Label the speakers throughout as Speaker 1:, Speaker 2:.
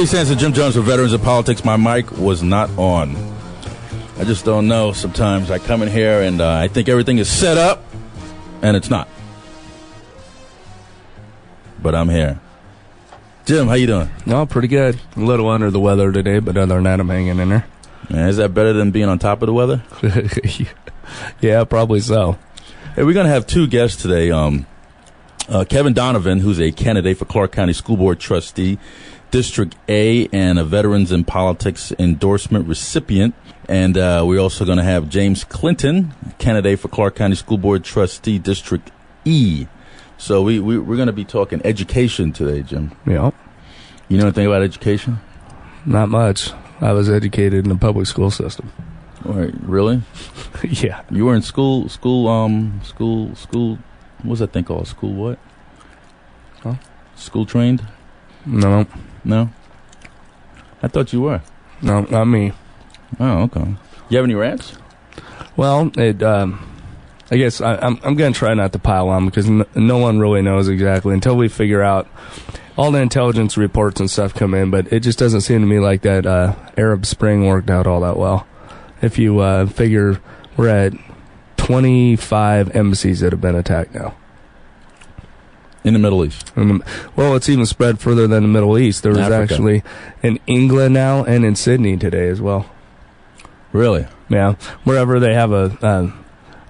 Speaker 1: Sands and Jim Jones for Veterans of Politics. My mic was not on. I just don't know sometimes. I come in here and I think everything is set up, and it's not. But I'm here. Jim, how you doing?
Speaker 2: No, pretty good. A little under the weather today, but other than that, I'm hanging in there.
Speaker 1: Man, is that better than being on top of the weather?
Speaker 2: Yeah, probably so.
Speaker 1: Hey, we're going to have two guests today. Kevinn Donovan, who's a candidate for Clark County School Board Trustee, District A, and a Veterans in Politics endorsement recipient. And we're also going to have James Clinton, candidate for Clark County School Board Trustee, District E. So we're going to be talking education today, Jim.
Speaker 2: Yeah.
Speaker 1: You know anything about education?
Speaker 2: Not much. I was educated in the public school system.
Speaker 1: Wait, really?
Speaker 2: Yeah.
Speaker 1: You were in school, what's that thing called? School what?
Speaker 2: Huh?
Speaker 1: School trained?
Speaker 2: No.
Speaker 1: No? I thought you were.
Speaker 2: No, not me.
Speaker 1: Oh, okay. You have any rants?
Speaker 2: Well, I guess I'm going to try not to pile on because no one really knows exactly until we figure out all the intelligence reports and stuff come in, but it just doesn't seem to me like that Arab Spring worked out all that well. If you figure we're at 25 embassies that have been attacked now.
Speaker 1: In the Middle East?
Speaker 2: Well, it's even spread further than the Middle East. There was actually in England now and in Sydney today as well.
Speaker 1: Really?
Speaker 2: Yeah, wherever they have a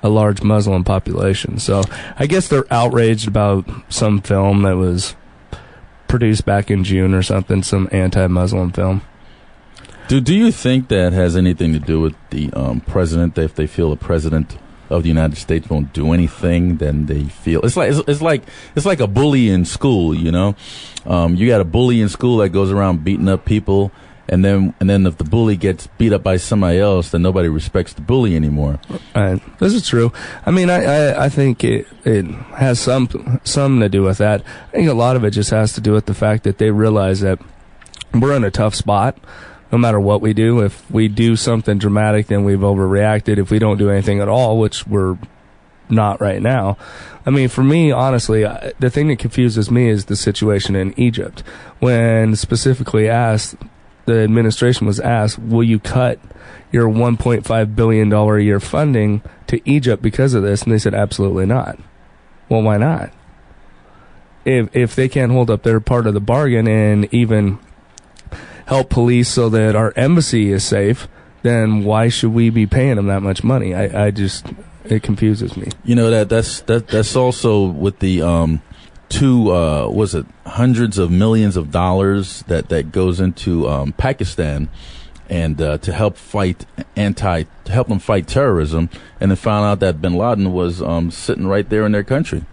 Speaker 2: large Muslim population. So I guess they're outraged about some film that was produced back in June or something, some anti-Muslim film.
Speaker 1: Do you think that has anything to do with the president? That if they feel the president of the United States won't do anything, then they feel it's like a bully in school. You know, you got a bully in school that goes around beating up people. And then if the bully gets beat up by somebody else, then nobody respects the bully anymore.
Speaker 2: This is true. I mean, I think it has something to do with that. I think a lot of it just has to do with the fact that they realize that we're in a tough spot. No matter what we do, if we do something dramatic, then we've overreacted. If we don't do anything at all, which we're not right now. I mean, for me, honestly, the thing that confuses me is the situation in Egypt. When specifically asked, the administration was asked, will you cut your $1.5 billion a year funding to Egypt because of this? And they said, absolutely not. Well, why not? If they can't hold up their part of the bargain and even help police so that our embassy is safe, then why should we be paying them that much money? It confuses me. You know,
Speaker 1: that's also with the hundreds of millions of dollars that goes into Pakistan and to help them fight terrorism, and they found out that bin Laden was sitting right there in their country.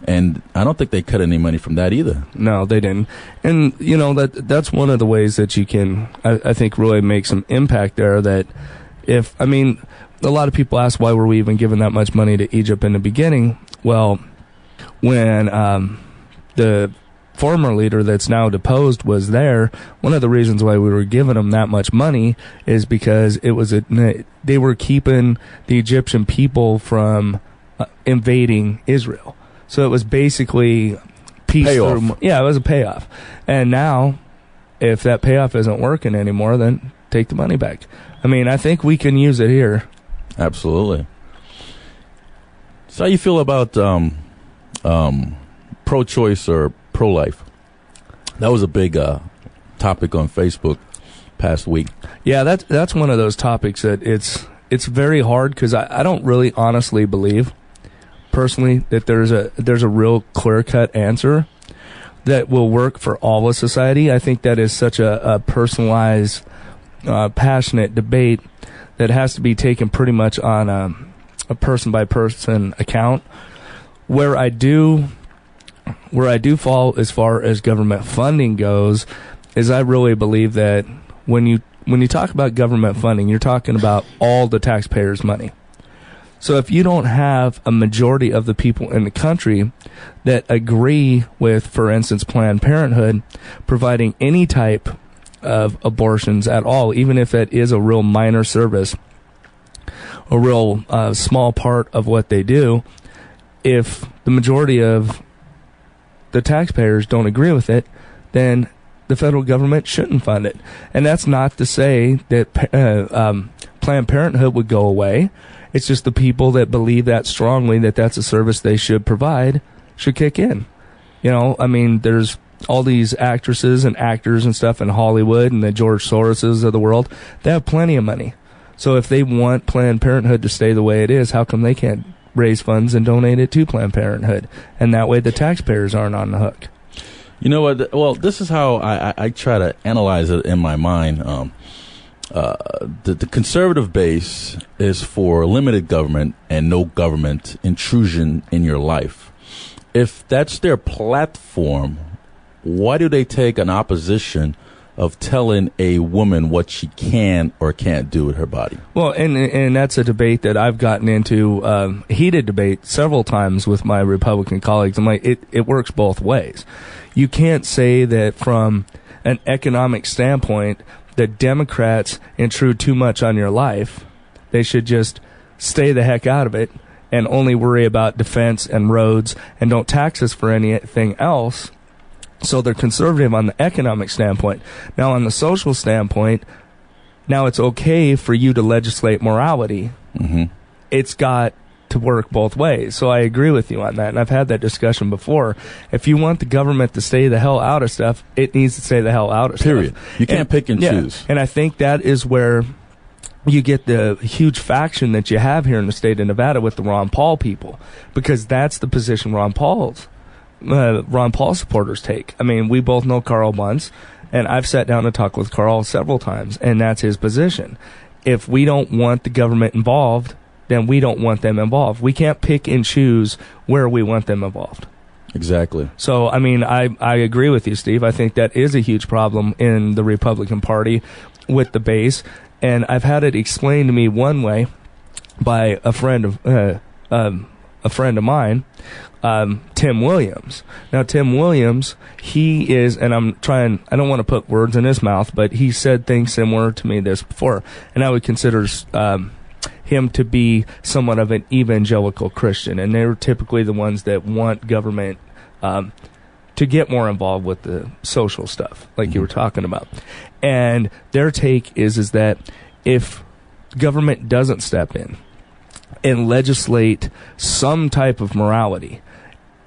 Speaker 1: And I don't think they cut any money from that either.
Speaker 2: No, they didn't. And, you know, that's one of the ways that you can, I think, really make some impact there. That a lot of people ask, why were we even giving that much money to Egypt in the beginning? Well, when the former leader that's now deposed was there, one of the reasons why we were giving them that much money is because they were keeping the Egyptian people from invading Israel. So it was basically peace.
Speaker 1: Payoff.
Speaker 2: Yeah, it was a payoff. And now, if that payoff isn't working anymore, then take the money back. I mean, I think we can use it here.
Speaker 1: Absolutely. So how you feel about pro-choice or pro-life? That was a big topic on Facebook past week.
Speaker 2: Yeah, that's one of those topics that it's very hard because I don't really honestly believe personally that there's a real clear-cut answer that will work for all of society. I think that is such a personalized, passionate debate that has to be taken pretty much on a person-by-person account. Where I do fall as far as government funding goes is I really believe that when you talk about government funding, you're talking about all the taxpayers' money. So if you don't have a majority of the people in the country that agree with, for instance, Planned Parenthood providing any type of abortions at all, even if that is a real minor service, a real small part of what they do, if the majority of the taxpayers don't agree with it, then the federal government shouldn't fund it. And that's not to say that Planned Parenthood would go away. It's just the people that believe that strongly, that that's a service they should provide, should kick in. You know, I mean, there's all these actresses and actors and stuff in Hollywood and the George Soroses of the world. They have plenty of money. So if they want Planned Parenthood to stay the way it is, how come they can't raise funds and donate it to Planned Parenthood? And that way the taxpayers aren't on the hook.
Speaker 1: You know what? Well, this is how I try to analyze it in my mind. The conservative base is for limited government and no government intrusion in your life. If that's their platform, why do they take an opposition of telling a woman what she can or can't do with her body?
Speaker 2: Well, and that's a debate that I've gotten into, heated debate several times with my Republican colleagues. I'm like, it works both ways. You can't say that from an economic standpoint that Democrats intrude too much on your life. They should just stay the heck out of it and only worry about defense and roads and don't tax us for anything else. So they're conservative on the economic standpoint. Now, on the social standpoint, now it's okay for you to legislate morality.
Speaker 1: Mm-hmm.
Speaker 2: It's got to work both ways. So I agree with you on that, and I've had that discussion before. If you want the government to stay the hell out of stuff, it needs to stay the hell out of
Speaker 1: Period.
Speaker 2: stuff.
Speaker 1: You can't pick and choose.
Speaker 2: And I think that is where you get the huge faction that you have here in the state of Nevada with the Ron Paul people, because that's the position Ron Paul supporters take. I mean, we both know Carl Bunce, and I've sat down to talk with Carl several times, and that's his position. If we don't want the government involved, then we don't want them involved. We can't pick and choose where we want them involved.
Speaker 1: Exactly.
Speaker 2: So, I mean, I agree with you, Steve. I think that is a huge problem in the Republican Party with the base, and I've had it explained to me one way by a friend of mine, Tim Williams. Now, Tim Williams, he is, and I don't want to put words in his mouth, but he said things similar to me this before, and I would consider him to be somewhat of an evangelical Christian, and they're typically the ones that want government to get more involved with the social stuff, like you were talking about. And their take is that if government doesn't step in and legislate some type of morality,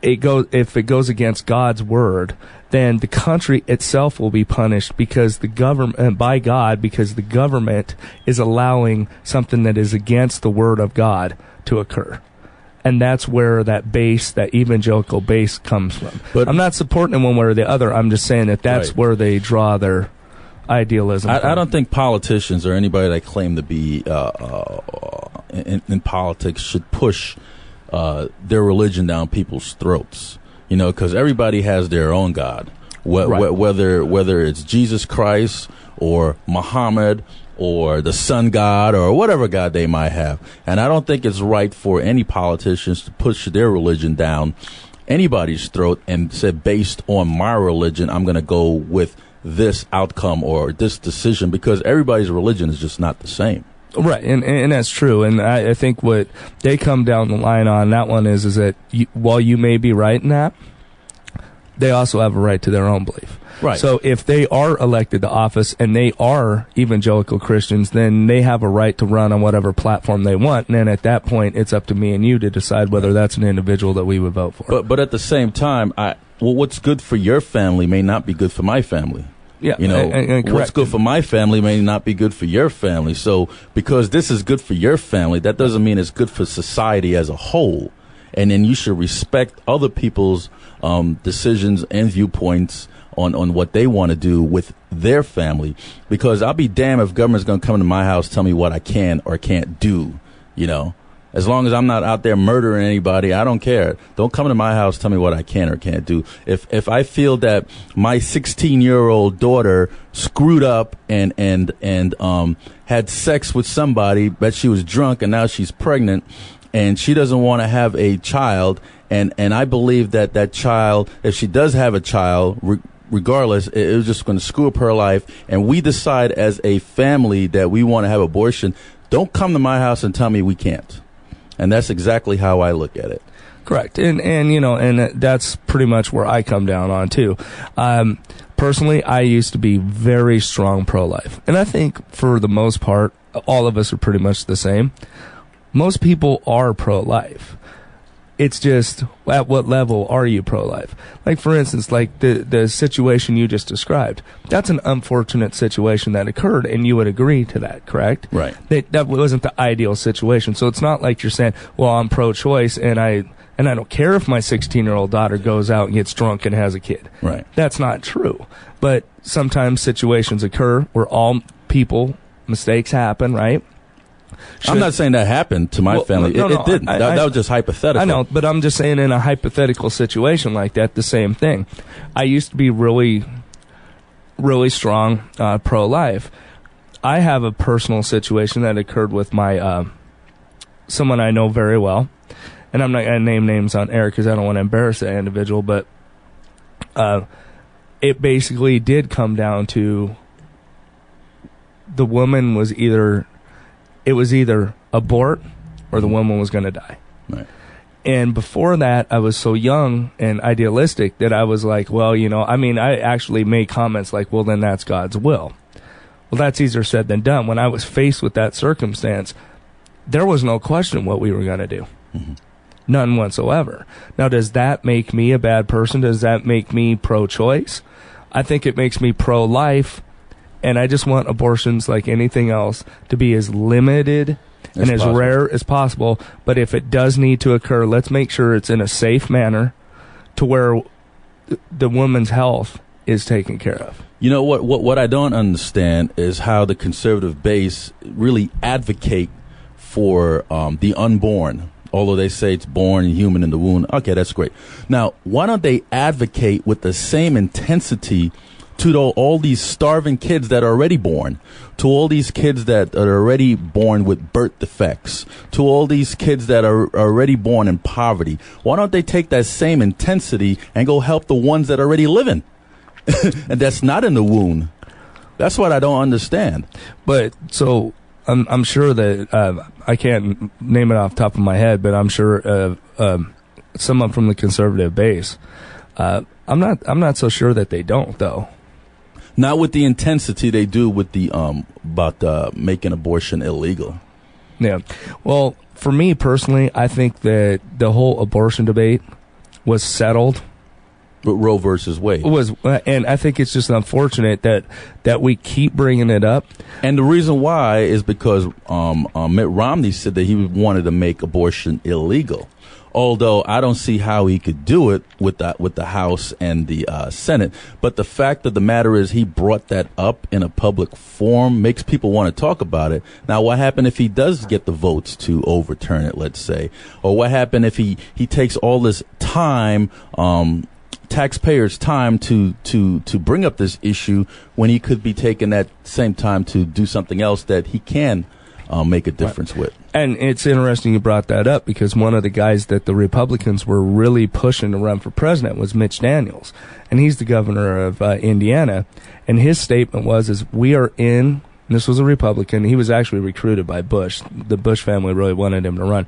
Speaker 2: if it goes against God's word, then the country itself will be punished because the government is allowing something that is against the word of God to occur. And that's where that evangelical base comes from. But I'm not supporting them one way or the other. I'm just saying that that's right, where they draw their idealism.
Speaker 1: I don't think politicians or anybody that claim to be in politics should push their religion down people's throats. You know, because everybody has their own God,
Speaker 2: right,
Speaker 1: whether it's Jesus Christ or Muhammad or the sun god or whatever god they might have. And I don't think it's right for any politicians to push their religion down anybody's throat and say, based on my religion, I'm going to go with this outcome or this decision, because everybody's religion is just not the same.
Speaker 2: Right, and that's true. And I think what they come down the line on that one is that while you may be right in that, they also have a right to their own belief.
Speaker 1: Right.
Speaker 2: So if they are elected to office and they are evangelical Christians, then they have a right to run on whatever platform they want. And then at that point, it's up to me and you to decide whether that's an individual that we would vote for.
Speaker 1: But at the same time, what's good for your family may not be good for my family.
Speaker 2: Yeah,
Speaker 1: you know,
Speaker 2: and
Speaker 1: what's good for my family may not be good for your family. So because this is good for your family, that doesn't mean it's good for society as a whole. And then you should respect other people's decisions and viewpoints on what they want to do with their family. Because I'll be damned if government's going to come into my house, tell me what I can or can't do, you know. As long as I'm not out there murdering anybody, I don't care. Don't come to my house, tell me what I can or can't do. If I feel that my 16-year-old daughter screwed up and had sex with somebody, but she was drunk and now she's pregnant and she doesn't want to have a child, and I believe that child, if she does have a child, regardless, it was just going to screw up her life, and we decide as a family that we want to have abortion, don't come to my house and tell me we can't. And that's exactly how I look at it.
Speaker 2: Correct. And you know, and that's pretty much where I come down on too. Personally, I used to be very strong pro-life. And I think for the most part, all of us are pretty much the same. Most people are pro-life. It's just, at what level are you pro-life? Like, for instance, like the situation you just described. That's an unfortunate situation that occurred, and you would agree to that, correct?
Speaker 1: Right.
Speaker 2: That wasn't the ideal situation. So it's not like you're saying, well, I'm pro-choice, and I don't care if my 16-year-old daughter goes out and gets drunk and has a kid.
Speaker 1: Right.
Speaker 2: That's not true. But sometimes situations occur where all people, mistakes happen, right?
Speaker 1: I'm not saying that happened to my family. It didn't. That was just hypothetical.
Speaker 2: I know, but I'm just saying in a hypothetical situation like that, the same thing. I used to be really, really strong pro-life. I have a personal situation that occurred with my someone I know very well. And I'm not going to name names on air because I don't want to embarrass that individual, but it basically did come down to the woman was either abort or the woman was going to die.
Speaker 1: Right.
Speaker 2: And before that, I was so young and idealistic that I was like, well, I actually made comments like, well, then that's God's will. Well, that's easier said than done. When I was faced with that circumstance, there was no question what we were going to do. Mm-hmm. None whatsoever. Now, does that make me a bad person? Does that make me pro-choice? I think it makes me pro-life, and I just want abortions, like anything else, to be as limited and as rare as possible. But if it does need to occur, let's make sure it's in a safe manner to where the woman's health is taken care of.
Speaker 1: You know, what I don't understand is how the conservative base really advocate for the unborn. Although they say it's born human in the womb. Okay, that's great. Now, why don't they advocate with the same intensity to all these starving kids that are already born, to all these kids that are already born with birth defects, to all these kids that are already born in poverty? Why don't they take that same intensity and go help the ones that are already living and that's not in the womb? That's what I don't understand.
Speaker 2: But so I'm sure that I can't name it off the top of my head, but I'm sure someone from the conservative base. I'm not so sure that they don't, though.
Speaker 1: Not with the intensity they do with the about making abortion illegal.
Speaker 2: Yeah. Well, for me personally, I think that the whole abortion debate was settled.
Speaker 1: Roe versus Wade.
Speaker 2: And I think it's just unfortunate that we keep bringing it up.
Speaker 1: And the reason why is because Mitt Romney said that he wanted to make abortion illegal. Although I don't see how he could do it with the House and the Senate. But the fact of the matter is he brought that up in a public forum, makes people want to talk about it. Now, what happened if he does get the votes to overturn it, let's say? Or what happened if he takes all this time, taxpayers' time to bring up this issue when he could be taking that same time to do something else that he can make a difference with?
Speaker 2: And it's interesting you brought that up because one of the guys that the Republicans were really pushing to run for president was Mitch Daniels. And he's the governor of Indiana. And his statement was, we are in, this was a Republican, he was actually recruited by Bush. The Bush family really wanted him to run.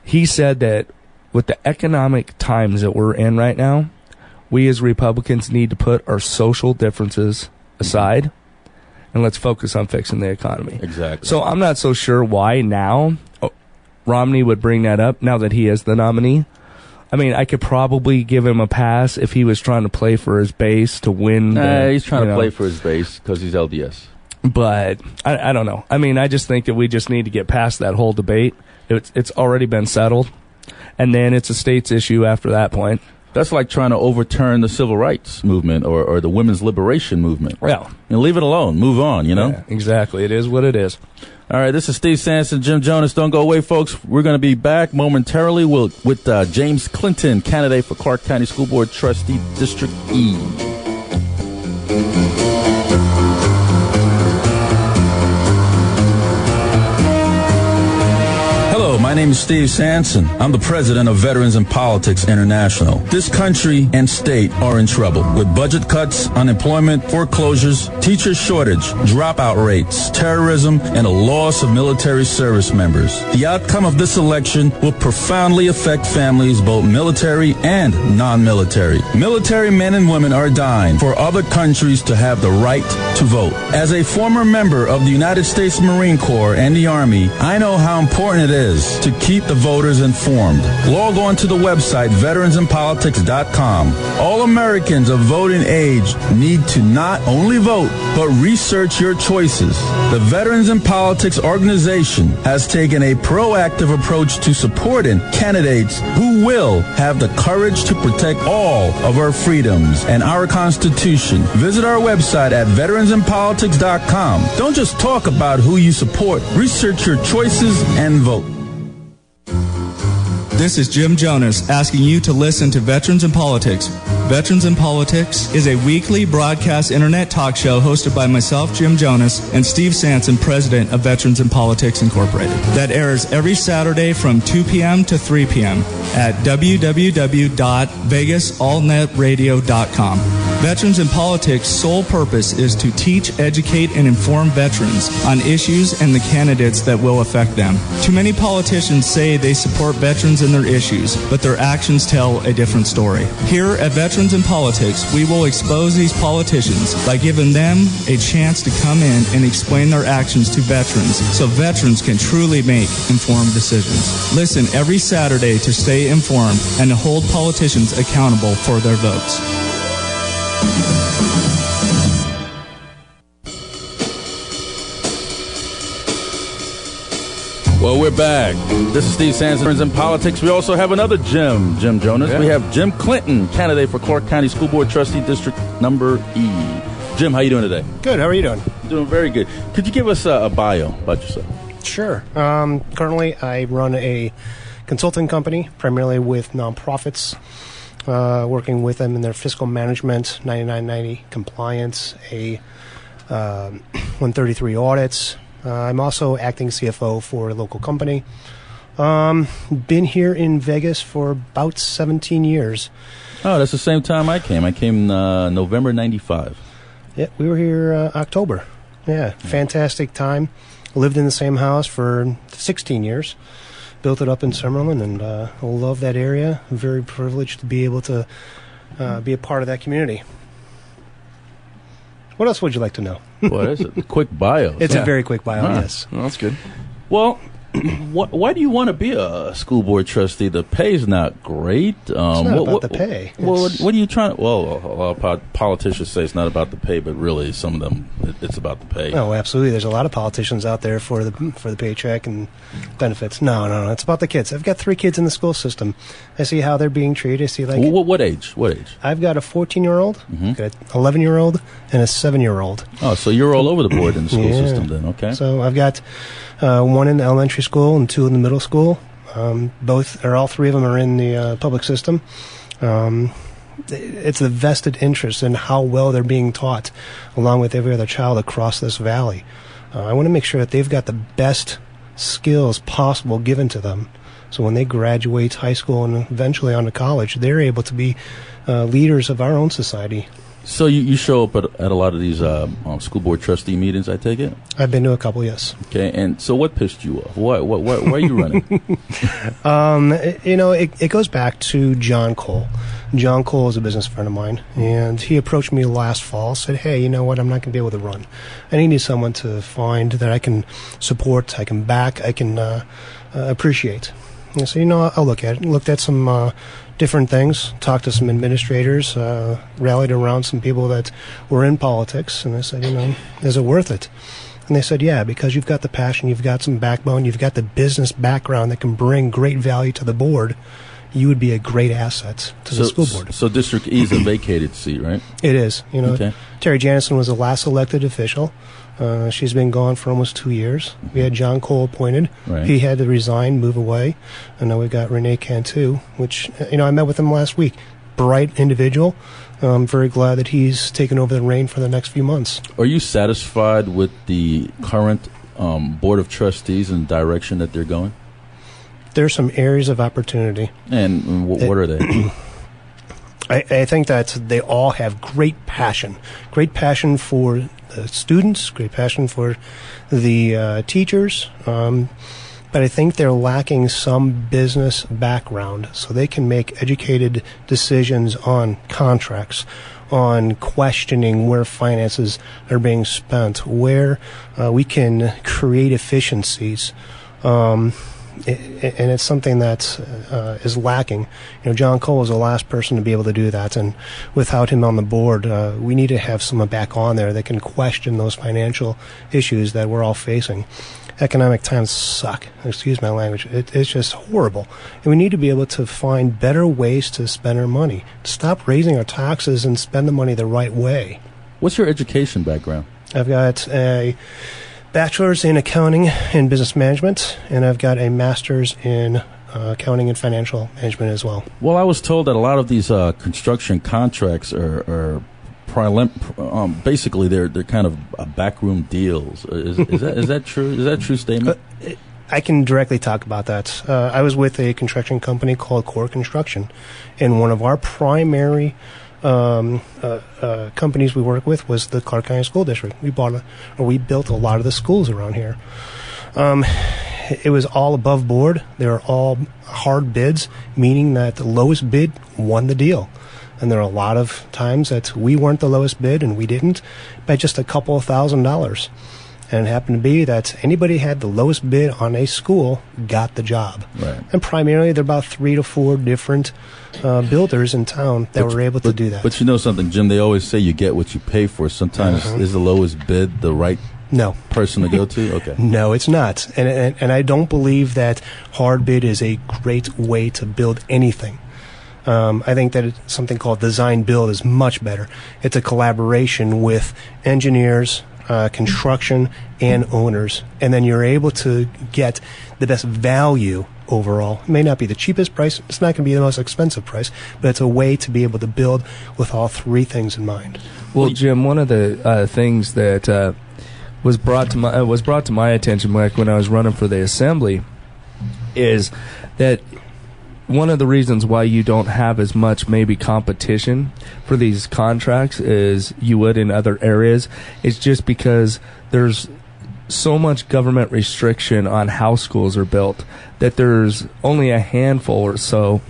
Speaker 2: He said that with the economic times that we're in right now, we as Republicans need to put our social differences aside. And let's focus on fixing the economy.
Speaker 1: Exactly.
Speaker 2: So I'm not so sure why now Romney would bring that up now that he is the nominee. I mean, I could probably give him a pass if he was trying to play for his base to win.
Speaker 1: He's trying to play for his base because he's LDS.
Speaker 2: But I don't know. I mean, I just think that we just need to get past that whole debate. It's already been settled. And then it's a state's issue after that point.
Speaker 1: That's like trying to overturn the civil rights movement or the women's liberation movement.
Speaker 2: Well,
Speaker 1: leave it alone. Move on,
Speaker 2: Yeah, exactly. It is what it is.
Speaker 1: All right, this is Steve Sanson, Jim Jonas. Don't go away, folks. We're going to be back momentarily with James Clinton, candidate for Clark County School Board Trustee, District E. Hello, my name is Steve Sanson. I'm the president of Veterans in Politics International. This country and state are in trouble with budget cuts, unemployment, foreclosures, teacher shortage, dropout rates, terrorism, and a loss of military service members. The outcome of this election will profoundly affect families, both military and non-military. Military men and women are dying for other countries to have the right to vote. As a former member of the United States Marine Corps and the Army, I know how important it is to keep the voters informed. Log on to the website veteransinpolitics.com. All Americans of voting age need to not only vote, but research your choices. The Veterans in Politics organization has taken a proactive approach to supporting candidates who will have the courage to protect all of our freedoms and our Constitution. Visit our website at veteransinpolitics.com. Don't just talk about who you support. Research your choices and vote.
Speaker 3: This is Jim Jonas asking you to listen to Veterans in Politics. Veterans in Politics is a weekly broadcast internet talk show hosted by myself, Jim Jonas, and Steve Sanson, president of Veterans in Politics Incorporated. That airs every Saturday from 2 p.m. to 3 p.m. at www.vegasallnetradio.com. Veterans in Politics' sole purpose is to teach, educate, and inform veterans on issues and the candidates that will affect them. Too many politicians say they support veterans and their issues, but their actions tell a different story. Here at Veterans in Politics, we will expose these politicians by giving them a chance to come in and explain their actions to veterans so veterans can truly make informed decisions. Listen every Saturday to stay informed and to hold politicians accountable for their votes.
Speaker 1: Well, we're back. This is Steve Sanson in Politics. We also have another Jim Jonas. Yeah. We have Jim Clinton, candidate for Clark County School Board Trustee, District Number E. Jim, how you doing today?
Speaker 4: Good. How are you doing?
Speaker 1: Doing very good. Could you give us a bio about yourself?
Speaker 4: Sure. Currently, I run a consulting company, primarily with nonprofits, working with them in their fiscal management, 9990 compliance, 133 audits. I'm also acting CFO for a local company. Been here in Vegas for about 17 years.
Speaker 1: Oh, that's the same time I came. I came November 95.
Speaker 4: Yeah, we were here October. Yeah, fantastic time. Lived in the same house for 16 years. Built it up in Summerlin, and love that area. I'm very privileged to be able to be a part of that community. What else would you like to know?
Speaker 1: What is it? A quick bio.
Speaker 4: It's a very quick bio, yes.
Speaker 2: Well, that's good.
Speaker 1: Well, why do you want to be a school board trustee? The pay's not great.
Speaker 4: It's not about the pay.
Speaker 1: Well, what are you trying to... Well, a lot of politicians say it's not about the pay, but really, some of them, it's about the pay.
Speaker 4: Oh, absolutely. There's a lot of politicians out there for the paycheck and benefits. No. It's about the kids. I've got 3 kids in the school system. I see how they're being treated. I see, like...
Speaker 1: What age?
Speaker 4: I've got a 14-year-old, got an 11-year-old, and a 7-year-old.
Speaker 1: Oh, so you're all over the board in the school system then, okay.
Speaker 4: So I've got... 1 in the elementary school and 2 in the middle school. All 3 of them are in the public system. It's a vested interest in how well they're being taught, along with every other child across this valley. I want to make sure that they've got the best skills possible given to them, so when they graduate high school and eventually on to college, they're able to be leaders of our own society.
Speaker 1: So you show up at a lot of these school board trustee meetings, I take it?
Speaker 4: I've been to a couple, yes.
Speaker 1: Okay, and so what pissed you off? Why are you running?
Speaker 4: It goes back to John Cole. John Cole is a business friend of mine, and he approached me last fall, said, hey, you know what, I'm not going to be able to run. I need someone to find that I can support, I can back, I can appreciate. And I said, I'll look at it. Looked at some... different things, talked to some administrators, rallied around some people that were in politics, and I said, is it worth it? And they said, yeah, because you've got the passion, you've got some backbone, you've got the business background that can bring great value to the board. You would be a great asset to the school board.
Speaker 1: So District E is a vacated seat, right?
Speaker 4: It is.
Speaker 1: Okay.
Speaker 4: Terry Janison was the last elected official. She's been gone for almost 2 years. We had John Cole appointed.
Speaker 1: Right.
Speaker 4: He had to resign, move away. And now we've got Renee Cantu, which, I met with him last week. Bright individual. I'm very glad that he's taken over the reign for the next few months.
Speaker 1: Are you satisfied with the current Board of Trustees and direction that they're going?
Speaker 4: there's some areas of opportunity.
Speaker 1: And what are they?
Speaker 4: I think that they all have great passion for the students, great passion for the teachers, but I think they're lacking some business background so they can make educated decisions on contracts, on questioning where finances are being spent, where we can create efficiencies. And it's something that is lacking. John Cole is the last person to be able to do that, and without him on the board, we need to have someone back on there that can question those financial issues that we're all facing. Economic times suck. Excuse my language. It's just horrible. And we need to be able to find better ways to spend our money. Stop raising our taxes and spend the money the right way.
Speaker 1: What's your education background?
Speaker 4: I've got a bachelor's in accounting and business management, and I've got a master's in accounting and financial management as well.
Speaker 1: Well, I was told that a lot of these construction contracts are basically they're kind of backroom deals. Is that true? Is that a true statement?
Speaker 4: I can directly talk about that. I was with a construction company called Core Construction, and one of our primary companies we work with was the Clark County School District. We built a lot of the schools around here. It was all above board. They were all hard bids, meaning that the lowest bid won the deal. And there are a lot of times that we weren't the lowest bid and we didn't by just a couple of $1,000s. And it happened to be that anybody had the lowest bid on a school got the job.
Speaker 1: Right.
Speaker 4: And primarily there are about 3 to 4 different builders in town that were able to do that.
Speaker 1: But you know something, Jim, they always say you get what you pay for. Sometimes is the lowest bid the right person to go to? Okay.
Speaker 4: No, it's not. And I don't believe that hard bid is a great way to build anything. I think that something called design build is much better. It's a collaboration with engineers, construction, and owners, and then you're able to get the best value overall. It may not be the cheapest price, it's not going to be the most expensive price, but it's a way to be able to build with all 3 things in mind.
Speaker 2: Well, Jim, one of the things that was brought to my attention back when I was running for the assembly is that one of the reasons why you don't have as much maybe competition for these contracts as you would in other areas is just because there's so much government restriction on how schools are built that there's only a handful or so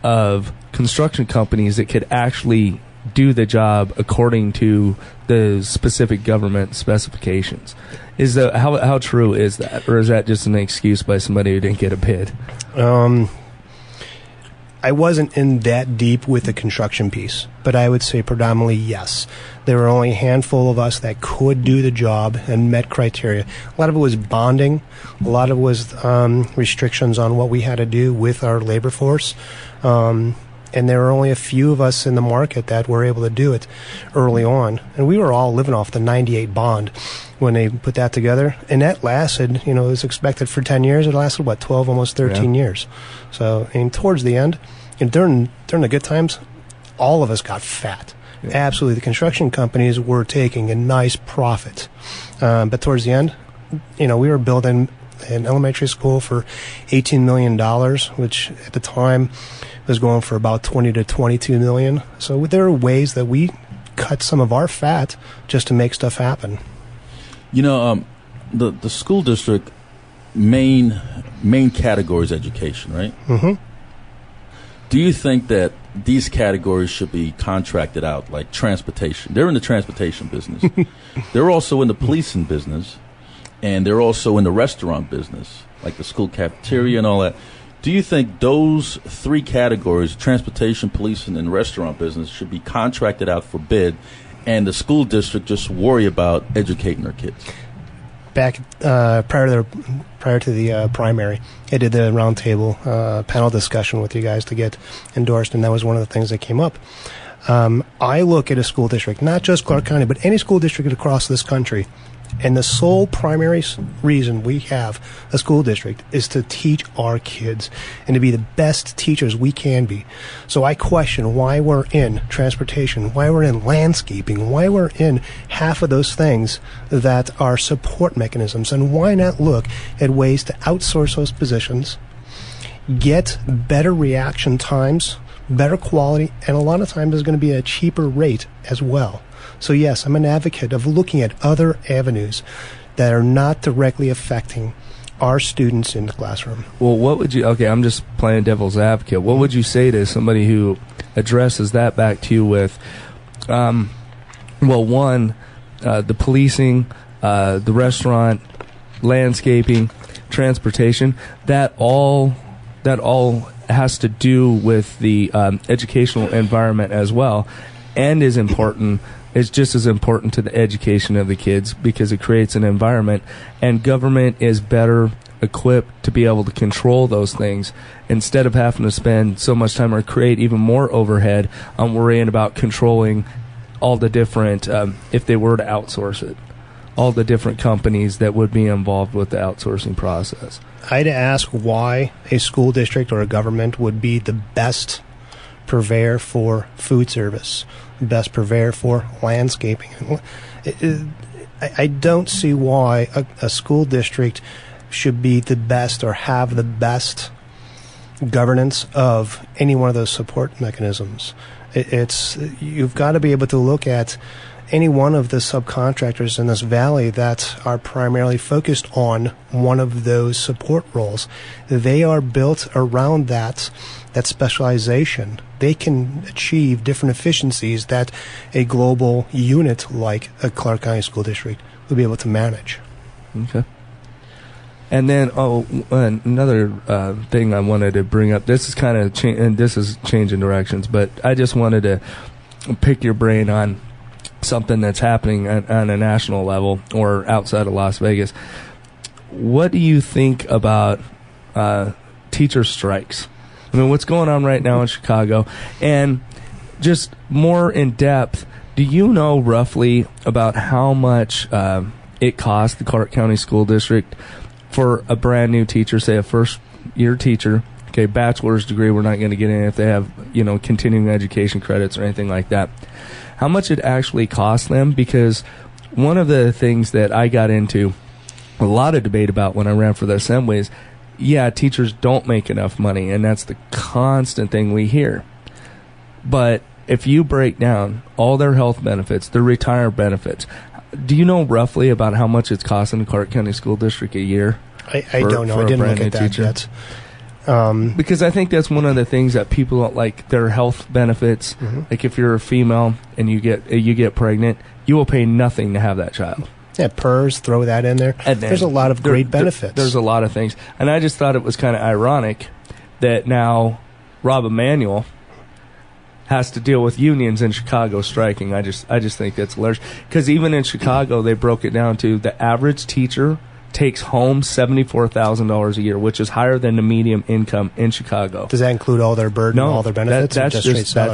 Speaker 2: of construction companies that could actually do the job according to the specific government specifications. How true is that, or is that just an excuse by somebody who didn't get a bid?
Speaker 4: I wasn't in that deep with the construction piece, but I would say predominantly yes. There were only a handful of us that could do the job and met criteria. A lot of it was bonding. A lot of it was restrictions on what we had to do with our labor force. And there were only a few of us in the market that were able to do it early on. And we were all living off the 98 bond when they put that together. And that lasted, it was expected for 10 years. It lasted, 12, almost 13 years. So, towards the end, during the good times, all of us got fat. Yeah. Absolutely. The construction companies were taking a nice profit. But towards the end, we were building an elementary school for $18 million, which at the time was going for about $20 to $22 million. So there are ways that we cut some of our fat just to make stuff happen.
Speaker 1: The school district main category is education, right?
Speaker 4: Mm-hmm.
Speaker 1: Do you think that these categories should be contracted out, like transportation? They're in the transportation business. They're also in the policing business, and they're also in the restaurant business, like the school cafeteria and all that. Do you think those 3 categories, transportation, policing, and restaurant business, should be contracted out for bid, and the school district just worry about educating their kids?
Speaker 4: Back prior to the primary, I did the roundtable panel discussion with you guys to get endorsed, and that was one of the things that came up. I look at a school district, not just Clark County, but any school district across this country, and the sole primary reason we have a school district is to teach our kids and to be the best teachers we can be. So I question why we're in transportation, why we're in landscaping, why we're in half of those things that are support mechanisms, and why not look at ways to outsource those positions get better reaction times, better quality, and a lot of times there's going to be a cheaper rate as well. So yes, I'm an advocate of looking at other avenues that are not directly affecting our students in the classroom.
Speaker 2: Well, what would you, okay, I'm just playing devil's advocate. What would you say to somebody who addresses that back to you with, the policing, the restaurant, landscaping, transportation, that all has to do with the educational environment as well, and is important. It's just as important to the education of the kids because it creates an environment, and government is better equipped to be able to control those things instead of having to spend so much time or create even more overhead on worrying about controlling all the different, if they were to outsource it, all the different companies that would be involved with the outsourcing process.
Speaker 4: I'd ask why a school district or a government would be the best purveyor for food service, best purveyor for landscaping. I don't see why a school district should be the best or have the best governance of any one of those support mechanisms. You've got to be able to look at any one of the subcontractors in this valley that are primarily focused on one of those support roles. They are built around that specialization. They can achieve different efficiencies that a global unit like a Clark County School District would be able to manage.
Speaker 2: Okay. And then, another thing I wanted to bring up. This is kind of and this is changing directions, but I just wanted to pick your brain on something that's happening on a national level or outside of Las Vegas. What do you think about teacher strikes? I mean, what's going on right now in Chicago? And just more in depth, do you know roughly about how much it costs the Clark County School District for a brand new teacher, say a first-year teacher, okay, bachelor's degree, we're not going to get in if they have, continuing education credits or anything like that, how much it actually costs them? Because one of the things that I got into a lot of debate about when I ran for the assembly is, yeah, teachers don't make enough money, and that's the constant thing we hear. But if you break down all their health benefits, their retirement benefits, do you know roughly about how much it's costing the Clark County School District a year?
Speaker 4: I don't know. I didn't look at that yet.
Speaker 2: Because I think that's one of the things that people don't like, their health benefits. Mm-hmm. Like if you're a female and you get pregnant, you will pay nothing to have that child.
Speaker 4: Yeah, PERS, throw that in there. There's a lot of great benefits.
Speaker 2: There's a lot of things. And I just thought it was kind of ironic that now Rob Emanuel has to deal with unions in Chicago striking. I just think that's hilarious. Because even in Chicago, they broke it down to the average teacher takes home $74,000 a year, which is higher than the median income in Chicago.
Speaker 4: Does that include all their burden, all their benefits?
Speaker 2: That's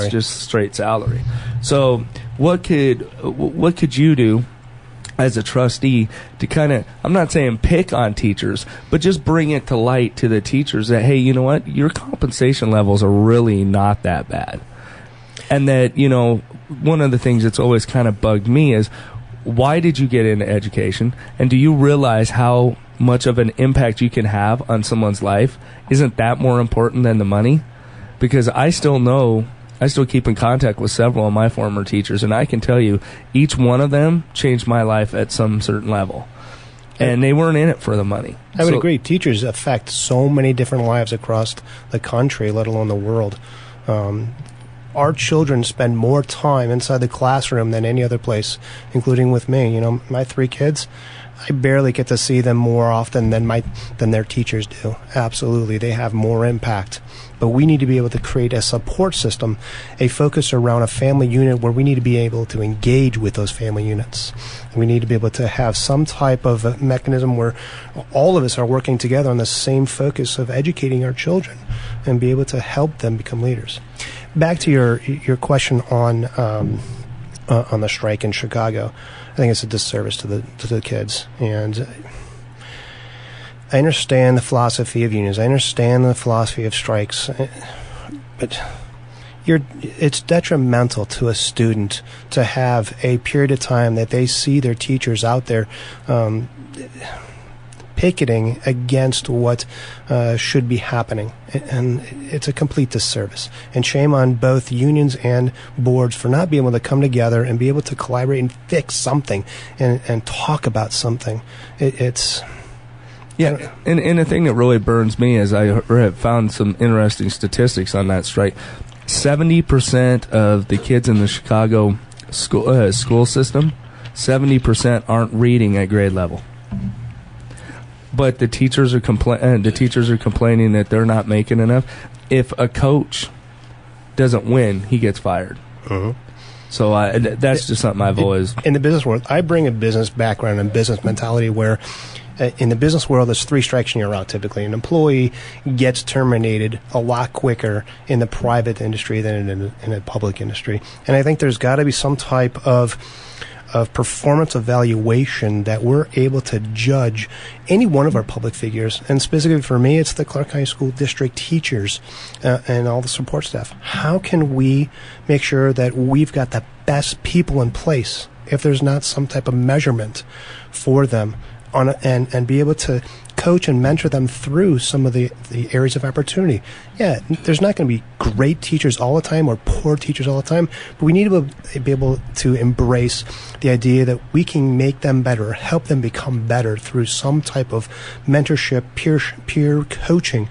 Speaker 2: just straight salary. So what could you do as a trustee to kind of, I'm not saying pick on teachers, but just bring it to light to the teachers that, hey, you know what, your compensation levels are really not that bad. And that, one of the things that's always kind of bugged me is, why did you get into education? And do you realize how much of an impact you can have on someone's life? Isn't that more important than the money? Because I still keep in contact with several of my former teachers, and I can tell you each one of them changed my life at some certain level. And they weren't in it for the money.
Speaker 4: I would agree. Teachers affect so many different lives across the country, let alone the world. Our children spend more time inside the classroom than any other place, including with me. My 3 kids, I barely get to see them more often than their teachers do. Absolutely, they have more impact. But we need to be able to create a support system, a focus around a family unit where we need to be able to engage with those family units. We need to be able to have some type of a mechanism where all of us are working together on the same focus of educating our children and be able to help them become leaders. Back to your question on the strike in Chicago, I think it's a disservice to the kids. And I understand the philosophy of unions. I understand the philosophy of strikes, but it's detrimental to a student to have a period of time that they see their teachers out there picketing against what should be happening. And it's a complete disservice. And shame on both unions and boards for not being able to come together and be able to collaborate and fix something and talk about something. It's...
Speaker 2: Yeah, and the thing that really burns me is I have found some interesting statistics on that strike. 70% of the kids in the Chicago school system, 70% aren't reading at grade level. But the teachers are complaining that they're not making enough. If a coach doesn't win, he gets fired. So that's just something I've always...
Speaker 4: In the business world, I bring a business background and business mentality where in the business world, there's 3 strikes and you're out typically. An employee gets terminated a lot quicker in the private industry than in the public industry. And I think there's got to be some type of performance evaluation that we're able to judge any one of our public figures. And specifically for me, it's the Clark County School District teachers and all the support staff. How can we make sure that we've got the best people in place if there's not some type of measurement for them and be able to coach and mentor them through some of the areas of opportunity? Yeah, there's not going to be great teachers all the time or poor teachers all the time, but we need to be able to embrace the idea that we can make them better, help them become better through some type of mentorship, peer coaching,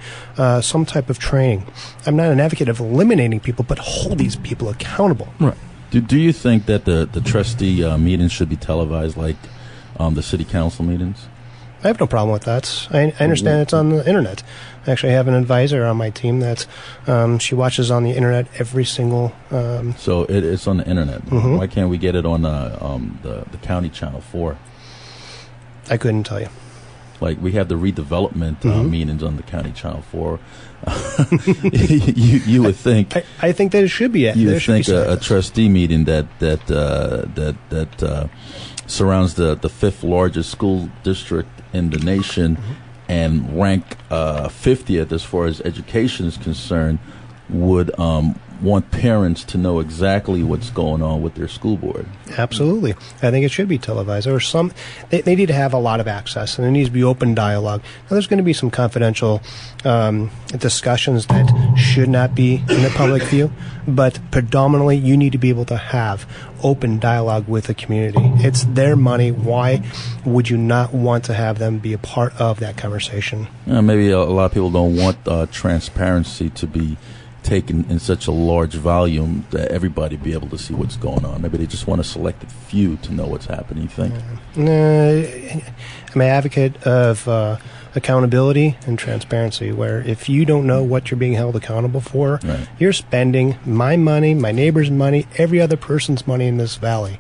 Speaker 4: some type of training. I'm not an advocate of eliminating people, but hold these people accountable.
Speaker 2: Right.
Speaker 1: Do you think that the trustee meetings should be televised like the city council meetings?
Speaker 4: I have no problem with that. I understand it's on the internet. I actually have an advisor on my team that she watches on the internet every single...
Speaker 1: So it's on the internet.
Speaker 4: Mm-hmm.
Speaker 1: Why can't we get it on the county channel 4?
Speaker 4: I couldn't tell you.
Speaker 1: Like we have the redevelopment meetings on the county channel 4. you would think...
Speaker 4: I think that it should be.
Speaker 1: You would think a trustee meeting that surrounds the 5th largest school district in the nation and rank 50th as far as education is concerned would want parents to know exactly what's going on with their school board.
Speaker 4: Absolutely. I think it should be televised. Or they need to have a lot of access, and there needs to be open dialogue. Now, there's going to be some confidential discussions that should not be in the public view, but predominantly you need to be able to have open dialogue with the community. It's their money. Why would you not want to have them be a part of that conversation?
Speaker 1: Maybe a lot of people don't want transparency to be taken in such a large volume that everybody be able to see what's going on. Maybe they just want a selected few to know what's happening, you think? I'm an advocate of accountability and transparency, where if you don't know what you're being held accountable for, right, you're spending my money, my neighbor's money, every other person's money in this valley.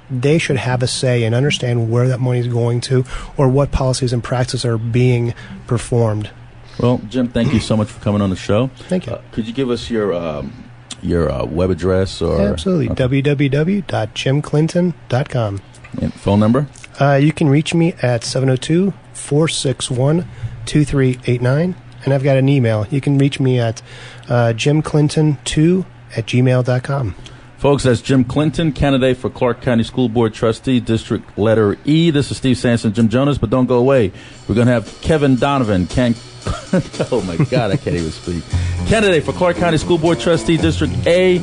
Speaker 1: They should have a say and understand where that money is going to or what policies and practices are being performed. Well, Jim, thank you so much for coming on the show.
Speaker 4: Thank you.
Speaker 1: Could you give us your web address? Or
Speaker 4: absolutely. Okay. www.jimclinton.com.
Speaker 1: And phone number?
Speaker 4: You can reach me at 702-461-2389. And I've got an email. You can reach me at jimclinton2@gmail.com.
Speaker 1: Folks, that's Jim Clinton, candidate for Clark County School Board Trustee, District Letter E. This is Steve Sampson, Jim Jonas, but don't go away. We're going to have Kevinn Donovan. Oh, my God, I can't even speak. Candidate for Clark County School Board Trustee, District A,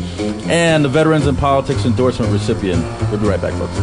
Speaker 1: and the Veterans in Politics endorsement recipient. We'll be right back, folks.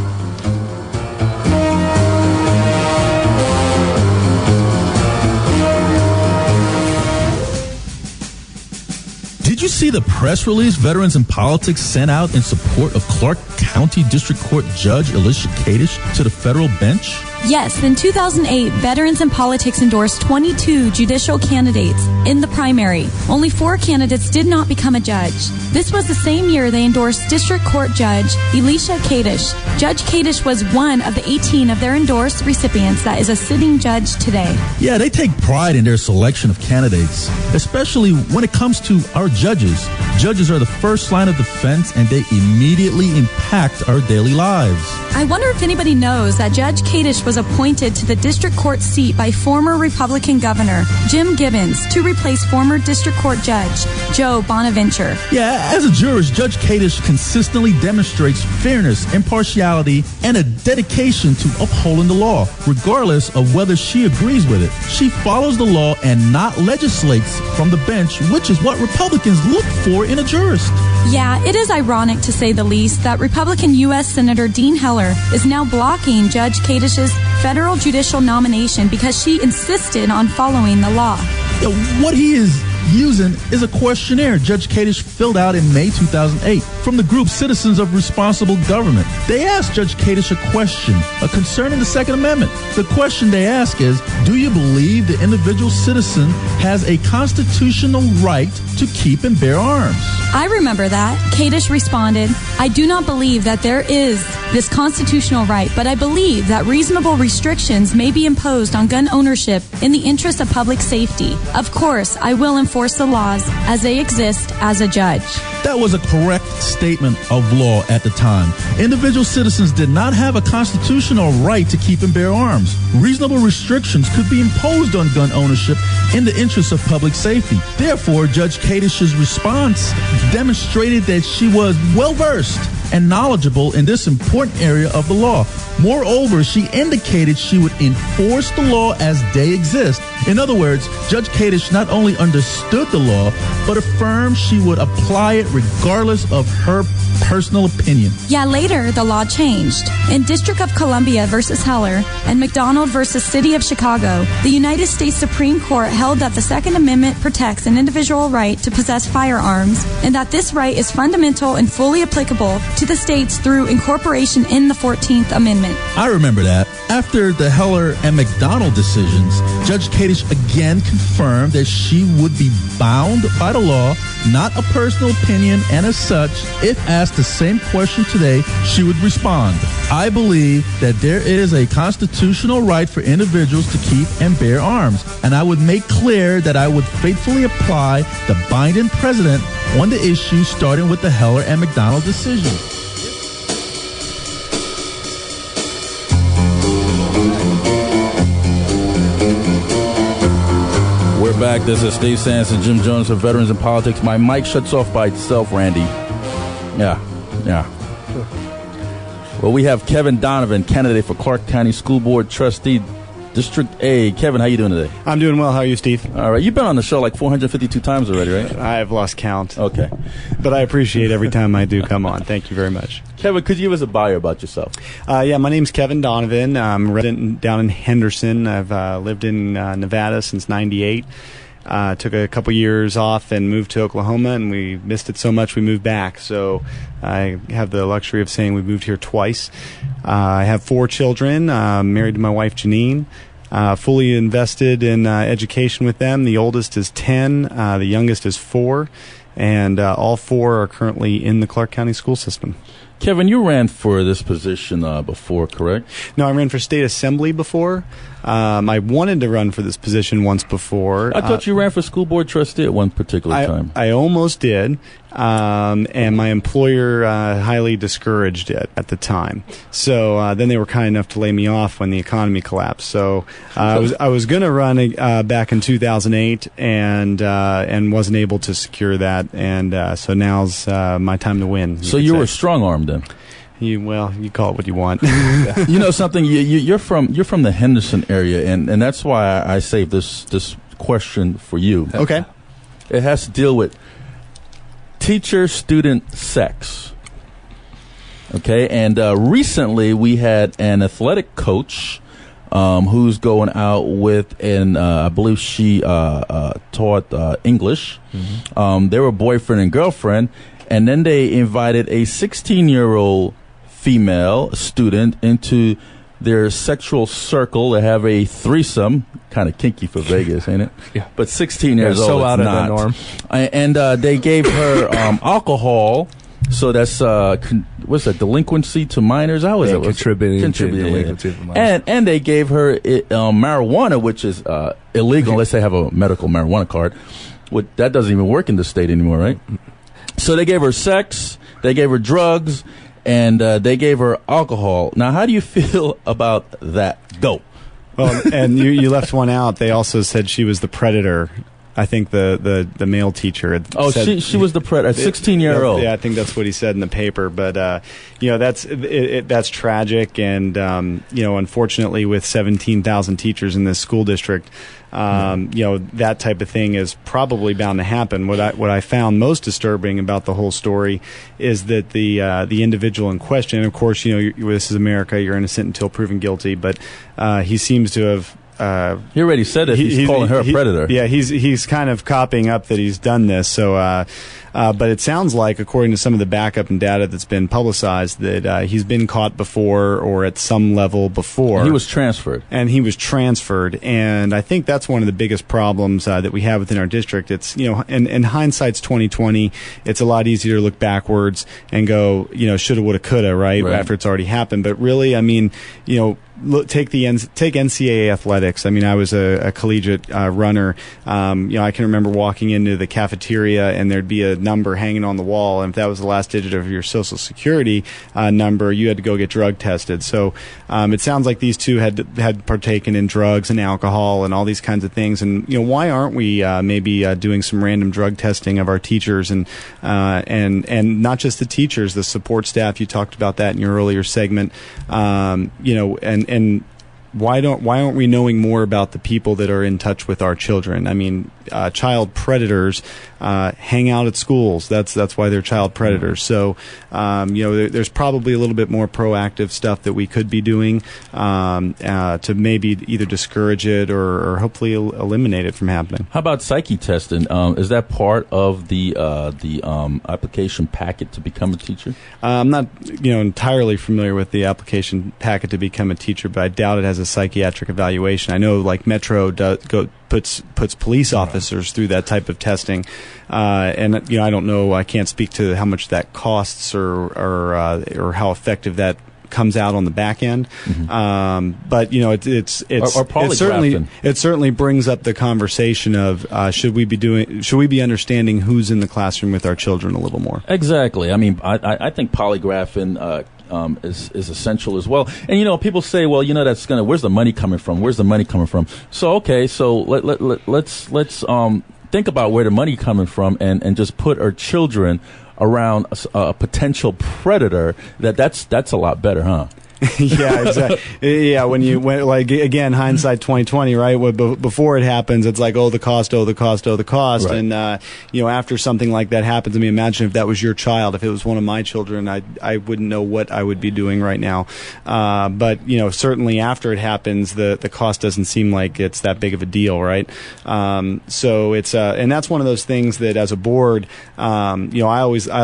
Speaker 1: Did you see the press release Veterans in Politics sent out in support of Clark County District Court Judge Alicia Kadish to the federal bench?
Speaker 5: Yes, in 2008, Veterans in Politics endorsed 22 judicial candidates in the primary. Only 4 candidates did not become a judge. This was the same year they endorsed District Court Judge Alicia Kadish. Judge Kadish was one of the 18 of their endorsed recipients that is a sitting judge today.
Speaker 1: Yeah, they take pride in their selection of candidates, especially when it comes to our judges. Judges are the first line of defense, and they immediately impact our daily lives.
Speaker 5: I wonder if anybody knows that Judge Kadish was was appointed to the district court seat by former Republican Governor Jim Gibbons to replace former district court judge Joe Bonaventure.
Speaker 1: Yeah, as a jurist, Judge Kadish consistently demonstrates fairness, impartiality, and a dedication to upholding the law, regardless of whether she agrees with it. She follows the law and not legislates from the bench, which is what Republicans look for in a jurist.
Speaker 5: Yeah, it is ironic, to say the least, that Republican U.S. Senator Dean Heller is now blocking Judge Kadish's federal judicial nomination because she insisted on following the law.
Speaker 1: What he is using is a questionnaire Judge Kadish filled out in May 2008 from the group Citizens of Responsible Government. They asked Judge Kadish a question concerning the Second Amendment. The question they ask is, do you believe the individual citizen has a constitutional right to keep and bear arms?
Speaker 5: I remember that. Kadish responded, I do not believe that there is this constitutional right, but I believe that reasonable restrictions may be imposed on gun ownership in the interest of public safety. Of course, I will enforce the laws as they exist as a judge.
Speaker 1: That was a correct statement of law at the time. Individual citizens did not have a constitutional right to keep and bear arms. Reasonable restrictions could be imposed on gun ownership in the interest of public safety. Therefore, Judge Kadish's response demonstrated that she was well-versed and knowledgeable in this important area of the law. Moreover, she indicated she would enforce the law as they exist. In other words, Judge Kadish not only understood the law, but affirmed she would apply it regardless of her personal opinion.
Speaker 5: Yeah, later the law changed. In District of Columbia versus Heller and McDonald versus City of Chicago, the United States Supreme Court held that the Second Amendment protects an individual right to possess firearms and that this right is fundamental and fully applicable to the states through incorporation in the 14th Amendment.
Speaker 1: I remember that. After the Heller and McDonald decisions, Judge Kadish again confirmed that she would be bound by the law, not a personal opinion, and as such, if asked the same question today, she would respond, I believe that there is a constitutional right for individuals to keep and bear arms, and I would make clear that I would faithfully apply the binding precedent on the issue starting with the Heller and McDonald decision. We're back. This is Steve Sanson, Jim Jones of Veterans in Politics. My mic shuts off by itself, Randy. Yeah. Well, we have Kevinn Donovan, candidate for Clark County School Board Trustee, District A. Kevin, how you doing today?
Speaker 6: I'm doing well. How are you, Steve?
Speaker 1: All right. You've been on the show like 452 times already, right?
Speaker 6: I've lost count.
Speaker 1: Okay.
Speaker 6: But I appreciate every time I do come on. Thank you very much.
Speaker 1: Kevin, could you give us a bio about yourself?
Speaker 6: Yeah, my name's Kevinn Donovan. I'm a resident down in Henderson. I've lived in Nevada since '98. Took a couple years off and moved to Oklahoma, and we missed it so much we moved back. So I have the luxury of saying we've moved here twice. I have 4 children, married to my wife Janine, fully invested in education with them. The oldest is 10, the youngest is 4, and all 4 are currently in the Clark County school system.
Speaker 1: Kevin, you ran for this position before, correct?
Speaker 6: No, I ran for state assembly before. I wanted to run for this position once before.
Speaker 1: I thought you ran for school board trustee at one particular time.
Speaker 6: I almost did, and my employer highly discouraged it at the time. So then they were kind enough to lay me off when the economy collapsed. So I was going to run back in 2008 and wasn't able to secure that. And so now's my time to win.
Speaker 1: So you were strong-armed then?
Speaker 6: You call it what you want.
Speaker 1: You know something? You're from the Henderson area, and that's why I saved this question for you.
Speaker 6: Okay.
Speaker 1: It has to deal with teacher-student sex. Okay, and recently we had an athletic coach who's going out with, and I believe she taught English. Mm-hmm. They were boyfriend and girlfriend, and then they invited a 16-year-old female student into their sexual circle to have a threesome. Kind of kinky for Vegas, ain't it?
Speaker 2: Yeah.
Speaker 1: But 16 years old,
Speaker 2: so out
Speaker 1: it's
Speaker 2: of
Speaker 1: not.
Speaker 2: the norm.
Speaker 1: And they gave her alcohol. So that's what's that? Delinquency to minors? How is it?
Speaker 2: Contributing delinquency to minors.
Speaker 1: And they gave her marijuana, which is illegal unless they have a medical marijuana card. That doesn't even work in the state anymore, right? So they gave her sex. They gave her drugs. and they gave her alcohol. Now, how do you feel about that? Go.
Speaker 6: Well, and you left one out. They also said she was the predator. I think the male teacher had said,
Speaker 1: she was the predator, a 16-year-old.
Speaker 6: Yeah, I think that's what he said in the paper. But that's tragic, and unfortunately, with 17,000 teachers in this school district, that type of thing is probably bound to happen. What I found most disturbing about the whole story is that the individual in question, and of course, this is America, you're innocent until proven guilty, but he seems to have.
Speaker 1: He already said it. He's calling her a predator.
Speaker 6: Yeah, he's kind of copying up that he's done this. So, but it sounds like, according to some of the backup and data that's been publicized, that he's been caught before or at some level before.
Speaker 1: And he was transferred.
Speaker 6: And I think that's one of the biggest problems that we have within our district. It's in hindsight's 2020. It's a lot easier to look backwards and go, shoulda, woulda, coulda, right after it's already happened. But really, I mean, take NCAA athletics. I mean, I was a collegiate runner. I can remember walking into the cafeteria and there'd be a number hanging on the wall, and if that was the last digit of your Social Security number, you had to go get drug tested. So it sounds like these two had partaken in drugs and alcohol and all these kinds of things. And why aren't we maybe doing some random drug testing of our teachers and not just the teachers, the support staff? You talked about that in your earlier segment. And why aren't we knowing more about the people that are in touch with our children? I mean, child predators hang out at schools. That's why they're child predators. So, there's probably a little bit more proactive stuff that we could be doing to maybe either discourage it or hopefully eliminate it from happening.
Speaker 1: How about psyche testing? Is that part of the application packet to become a teacher?
Speaker 6: I'm not entirely familiar with the application packet to become a teacher, but I doubt it has a psychiatric evaluation. I know like Metro puts police officers through that type of testing, and I don't know. I can't speak to how much that costs or how effective that comes out on the back end. Mm-hmm. But it certainly brings up the conversation of should we be understanding who's in the classroom with our children a little more?
Speaker 1: Exactly. I mean, I think polygraphing is essential as well. And people say, well, that's where's the money coming from? Where's the money coming from? So okay, so let's think about where the money coming from and just put our children around a potential predator. That's a lot better, huh?
Speaker 6: Yeah, exactly. Yeah, when again, hindsight 2020, right? Before it happens, it's like, the cost. Right. And after something like that happens, I mean, imagine if that was your child. If it was one of my children, I wouldn't know what I would be doing right now. But certainly after it happens, the cost doesn't seem like it's that big of a deal, right? So it's and that's one of those things that as a board, I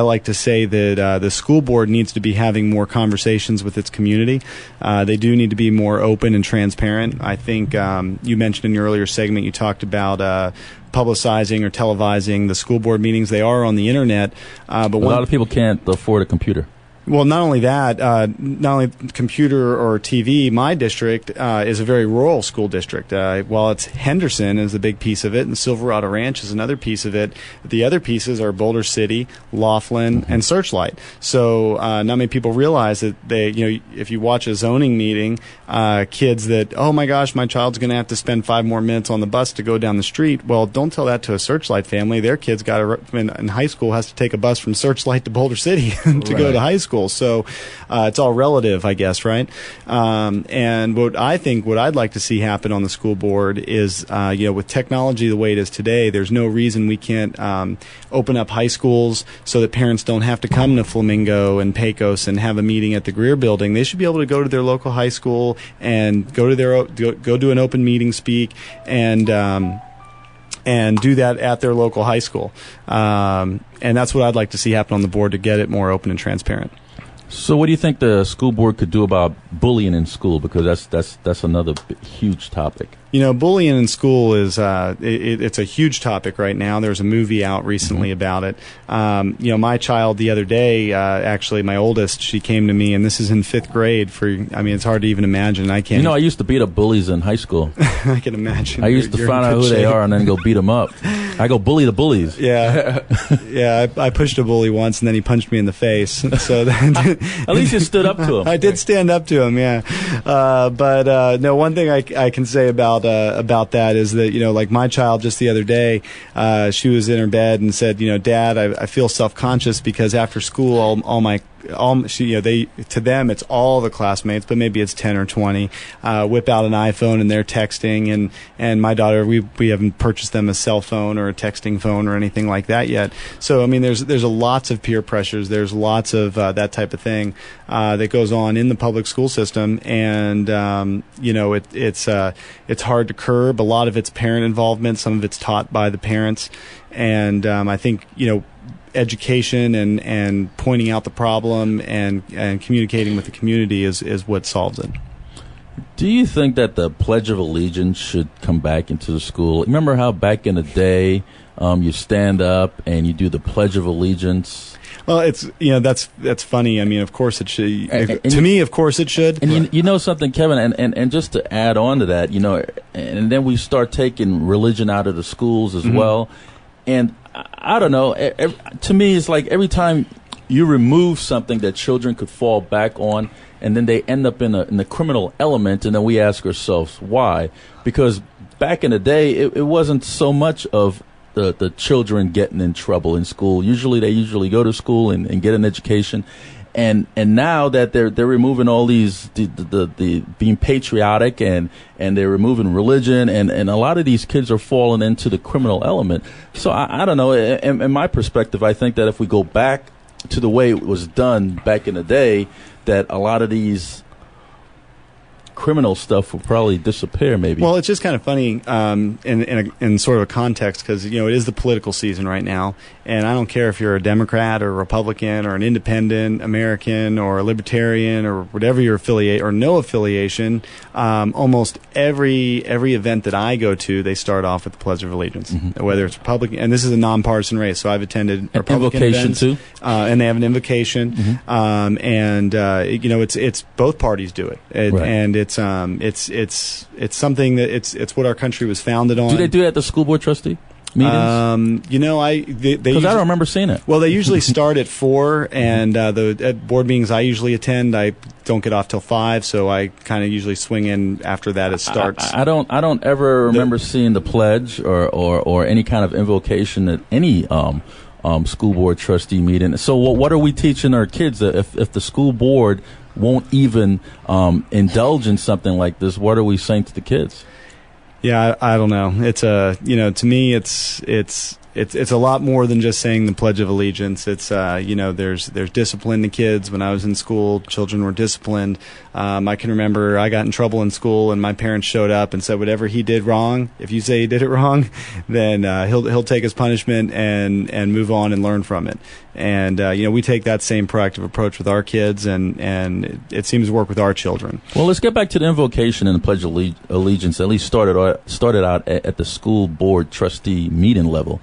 Speaker 6: like to say that the school board needs to be having more conversations with its community. They do need to be more open and transparent. I think you mentioned in your earlier segment, you talked about publicizing or televising the school board meetings. They are on the internet. But a lot
Speaker 1: of people can't afford a computer.
Speaker 6: Well, not only that, not only computer or TV, my district is a very rural school district. While it's Henderson is a big piece of it, and Silverado Ranch is another piece of it, the other pieces are Boulder City, Laughlin, and Searchlight. So not many people realize that if you watch a zoning meeting, kids that, oh my gosh, my child's going to have to spend 5 more minutes on the bus to go down the street. Well, don't tell that to a Searchlight family. Their kid's in high school has to take a bus from Searchlight to Boulder City to go to high school. So it's all relative, I guess, right? And what I'd like to see happen on the school board is, with technology the way it is today, there's no reason we can't open up high schools so that parents don't have to come to Flamingo and Pecos and have a meeting at the Greer Building. They should be able to go to their local high school and go do an open meeting, speak, and do that at their local high school. And that's what I'd like to see happen on the board to get it more open and transparent.
Speaker 1: So what do you think the school board could do about bullying in school? Because that's another huge topic.
Speaker 6: Bullying in school is it's a huge topic right now. There's a movie out recently about it. My child the other day, actually my oldest, she came to me, and this is in 5th grade. It's hard to even imagine. I can't.
Speaker 1: I used to beat up bullies in high school.
Speaker 6: I can imagine.
Speaker 1: I used to find out who they are and then go beat them up. I go bully the bullies.
Speaker 6: Yeah, yeah. I pushed a bully once, and then he punched me in the face. So then,
Speaker 1: at least you stood up to him.
Speaker 6: I did stand up to him. Yeah, but no. One thing I can say about that is that, you know, like my child just the other day, she was in her bed and said, you know, Dad, I feel self-conscious because after school, to them it's all the classmates, but maybe it's 10 or 20, whip out an iPhone and they're texting, and my daughter, we haven't purchased them a cell phone or a texting phone or anything like that yet. So I mean, there's lots of peer pressures, there's lots of that type of thing that goes on in the public school system, and you know, it's hard to curb. A lot of it's parent involvement, some of it's taught by the parents, and I think, you know, education and pointing out the problem and communicating with the community is what solves it.
Speaker 1: Do you think that the Pledge of Allegiance should come back into the school? Remember how back in the day you stand up and you do the Pledge of Allegiance?
Speaker 6: Well, it's, you know, that's funny. I mean, of course it should. To me, of course it should.
Speaker 1: And you know something, Kevin, and just to add on to that, you know, and then we start taking religion out of the schools as well. And I don't know, to me, it's like every time you remove something that children could fall back on, and then they end up in the criminal element, and then we ask ourselves why. Because back in the day, it wasn't so much of the children getting in trouble in school. They go to school and get an education. And now that they're removing all these the being patriotic and they're removing religion, and a lot of these kids are falling into the criminal element. So I don't know. In my perspective, I think that if we go back to the way it was done back in the day, that a lot of these criminal stuff will probably disappear, maybe.
Speaker 6: Well, it's just kind of funny in sort of a context, because, you know, it is the political season right now, and I don't care if you're a Democrat or a Republican or an independent American or a libertarian or whatever your affiliate or no affiliation. Almost every event that I go to, they start off with the Pledge of Allegiance, whether it's Republican, and this is a nonpartisan race, so I've attended Republican events,
Speaker 1: too,
Speaker 6: and they have an invocation, and you know, it's both parties do it, and it's something that it's what our country was founded on.
Speaker 1: Do they do that at the school board trustee meetings?
Speaker 6: You know, because
Speaker 1: I don't remember seeing it.
Speaker 6: Well, they usually start at 4, and at board meetings I usually attend, I don't get off till 5, so I kind of usually swing in after that. It starts.
Speaker 1: I don't ever remember seeing the pledge or any kind of invocation at any school board trustee meeting. So what are we teaching our kids? If the school board won't even indulge in something like this, what are we saying to the kids?
Speaker 6: Yeah, I don't know. It's you know, to me, it's a lot more than just saying the Pledge of Allegiance. It's you know, there's discipline to kids. When I was in school, children were disciplined. I can remember I got in trouble in school, and my parents showed up and said, whatever he did wrong, if you say he did it wrong, then he'll take his punishment and move on and learn from it. And you know, we take that same proactive approach with our kids, and it seems to work with our children.
Speaker 1: Well, let's get back to the invocation and the Pledge of Allegiance. At least started out at the school board trustee meeting level.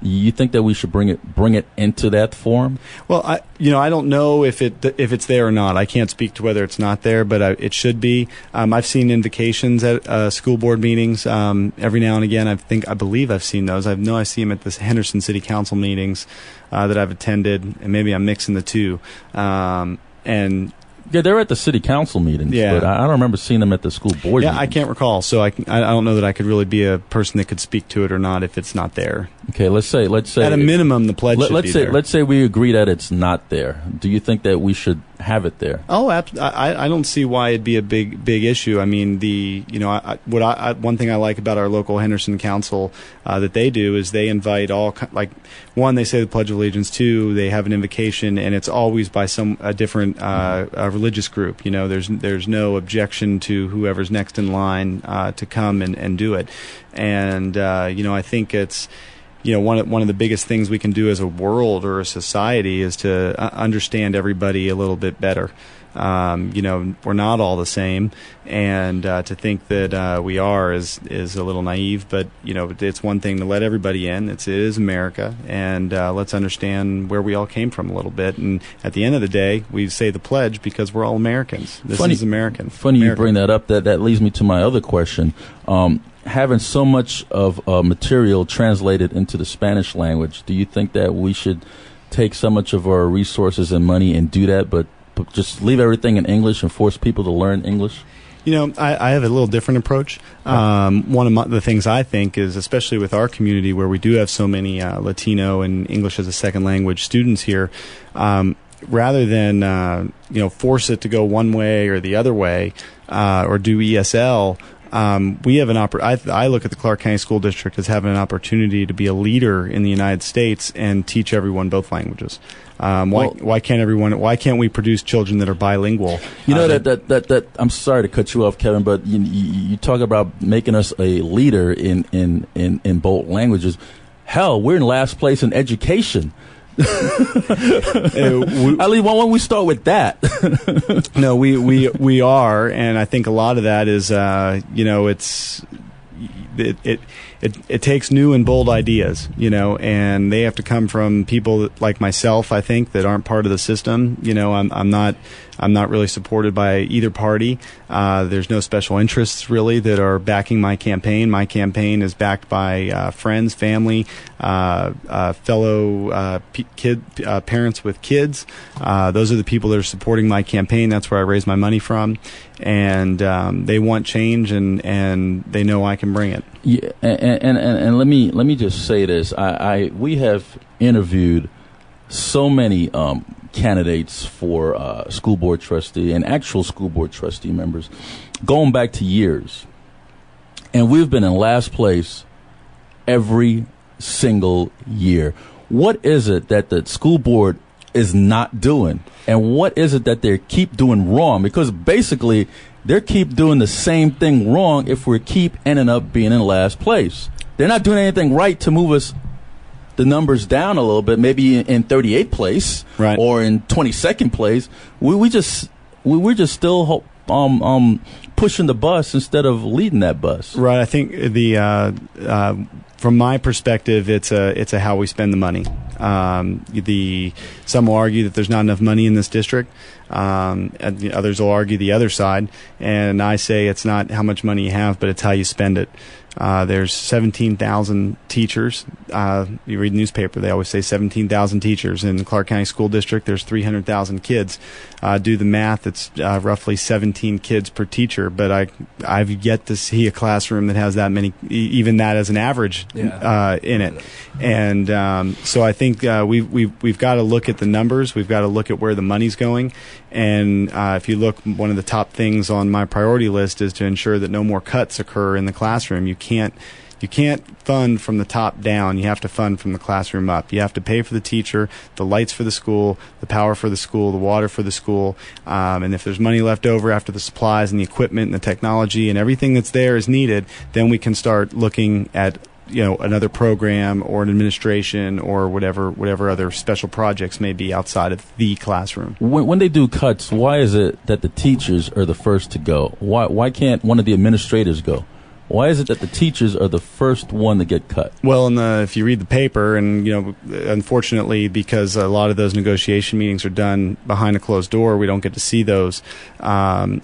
Speaker 1: You think that we should bring it into that form? Well,
Speaker 6: I don't know if it's there or not. I can't speak to whether it's not there, but it should be. I've seen invocations at school board meetings every now and again. I believe I've seen those. I know I see them at the Henderson City Council meetings that I've attended, and maybe I'm mixing the two. And
Speaker 1: yeah, they're at the city council meetings, but I don't remember seeing them at the school board meetings.
Speaker 6: I can't recall, so I don't know that I could really be a person that could speak to it or not if it's not there.
Speaker 1: Okay, let's say
Speaker 6: at a minimum the pledge should be there.
Speaker 1: Let's say we agree that it's not there. Do you think that we should have it there?
Speaker 6: Oh, I don't see why it'd be a big issue. I mean, one thing I like about our local Henderson Council that they do is they invite one, they say the Pledge of Allegiance, 2, they have an invocation, and it's always by a different religious group. You know, there's no objection to whoever's next in line to come and do it. And I think it's, one of the biggest things we can do as a world or a society is to understand everybody a little bit better. We're not all the same, and to think that we are is a little naive. But it's one thing to let everybody in. It is America, and let's understand where we all came from a little bit. And at the end of the day, we say the pledge because we're all Americans. This is American.
Speaker 1: Funny you bring that up. That leads me to my other question. having so much of material translated into the Spanish language, do you think that we should take so much of our resources and money and do that, but just leave everything in English and force people to learn English?
Speaker 6: You know, I have a little different approach. One of the things I think is, especially with our community where we do have so many Latino and English as a second language students here, rather than force it to go one way or the other way, or do ESL, we have I look at the Clark County School District as having an opportunity to be a leader in the United States and teach everyone both languages. Why can't we produce children that are bilingual?
Speaker 1: You know that I'm sorry to cut you off, Kevin, but you talk about making us a leader in both languages. Hell, we're in last place in education. At least why don't we start with that?
Speaker 6: No, we are, and I think a lot of that is it takes new and bold ideas, and they have to come from people like myself, I think, that aren't part of the system. I'm not really supported by either party. There's no special interests really that are backing my campaign. My campaign is backed by friends, family, fellow parents with kids. Those are the people that are supporting my campaign. That's where I raise my money from, and they want change, and they know I can bring it.
Speaker 1: Yeah, and let me just say this: we have interviewed so many candidates for school board trustee and actual school board trustee members, going back to years, and we've been in last place every single year. What is it that the school board is not doing, and what is it that they keep doing wrong? Because basically, they keep doing the same thing wrong if we keep ending up being in last place. They're not doing anything right to move us the numbers down a little bit, maybe in 38th place,
Speaker 6: right,
Speaker 1: or in 22nd place. We're just still pushing the bus instead of leading that bus.
Speaker 6: Right. I think from my perspective, it's a how we spend the money. Some will argue that there's not enough money in this district. And others will argue the other side, and I say it's not how much money you have, but it's how you spend it. There's 17,000 teachers. You read the newspaper, they always say 17,000 teachers. In the Clark County School District, there's 300,000 kids. Do the math, it's roughly 17 kids per teacher, but I've yet to see a classroom that has that many, even that as an average in it. And so I think we've got to look at the numbers. We've got to look at where the money's going. And if you look, one of the top things on my priority list is to ensure that no more cuts occur in the classroom. You can't fund from the top down. You have to fund from the classroom up. You have to pay for the teacher, the lights for the school, the power for the school, the water for the school. And if there's money left over after the supplies and the equipment and the technology and everything that's there is needed, then we can start looking at another program or an administration or whatever other special projects may be outside of the classroom.
Speaker 1: When they do cuts, why is it that the teachers are the first to go? Why can't one of the administrators go? Why is it that the teachers are the first one to get cut?
Speaker 6: Well, if you read the paper, and unfortunately, because a lot of those negotiation meetings are done behind a closed door, we don't get to see those. The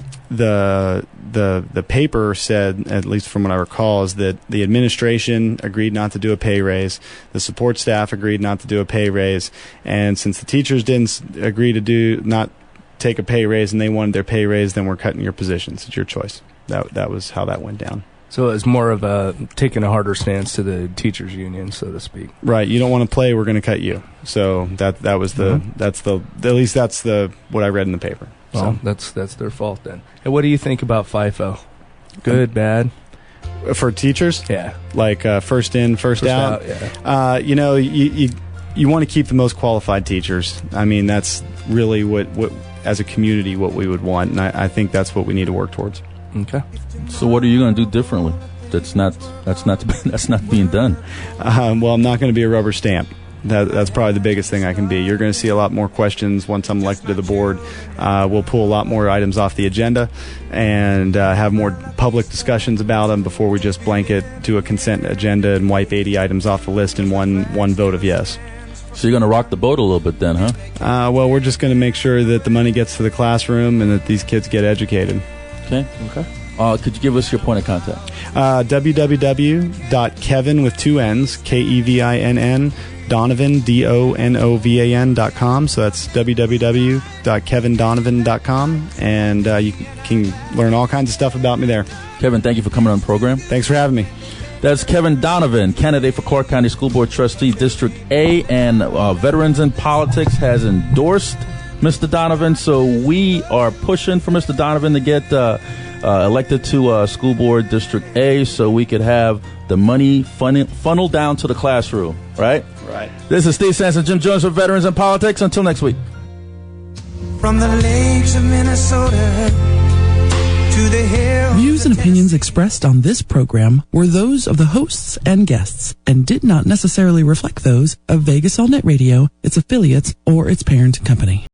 Speaker 6: paper said, at least from what I recall, is that the administration agreed not to do a pay raise, the support staff agreed not to do a pay raise, and since the teachers didn't agree to not take a pay raise and they wanted their pay raise, then we're cutting your positions. It's your choice. That was how that went down.
Speaker 2: So it's more of taking a harder stance to the teachers union, so to speak.
Speaker 6: Right. You don't want to play, we're going to cut you. So that was that's what I read in the paper.
Speaker 2: Well, that's their fault then. And what do you think about FIFO? Good, bad?
Speaker 6: For teachers?
Speaker 2: Yeah.
Speaker 6: Like first in, first out?
Speaker 2: Yeah.
Speaker 6: You want to keep the most qualified teachers. I mean, that's really what as a community what we would want, and I think that's what we need to work towards.
Speaker 2: Okay.
Speaker 1: So what are you going to do differently? That's not being done.
Speaker 6: Well, I'm not going to be a rubber stamp. That's probably the biggest thing I can be. You're going to see a lot more questions once I'm elected to the board. We'll pull a lot more items off the agenda and have more public discussions about them before we just blanket to a consent agenda and wipe 80 items off the list in one vote of yes.
Speaker 1: So you're going to rock the boat a little bit then, huh?
Speaker 6: Well, we're just going to make sure that the money gets to the classroom and that these kids get educated.
Speaker 1: Okay. Could you give us your point of contact?
Speaker 6: www.kevin with two N's, Kevinn, Donovan, DONOVAN.com. So that's www.kevindonovan.com, and you can learn all kinds of stuff about me there.
Speaker 1: Kevin, thank you for coming on the program.
Speaker 6: Thanks for having me.
Speaker 1: That's Kevinn Donovan, candidate for Clark County School Board Trustee, District A, and Veterans in Politics has endorsed Mr. Donovan, so we are pushing for Mr. Donovan to get elected to School Board District A so we could have the money funneled down to the classroom, right?
Speaker 6: Right.
Speaker 1: This is Steve Sanson, Jim Jones for Veterans in Politics. Until next week.
Speaker 7: From the lakes of Minnesota to the hills.
Speaker 8: Views and opinions expressed on this program were those of the hosts and guests and did not necessarily reflect those of Vegas All Net Radio, its affiliates, or its parent company.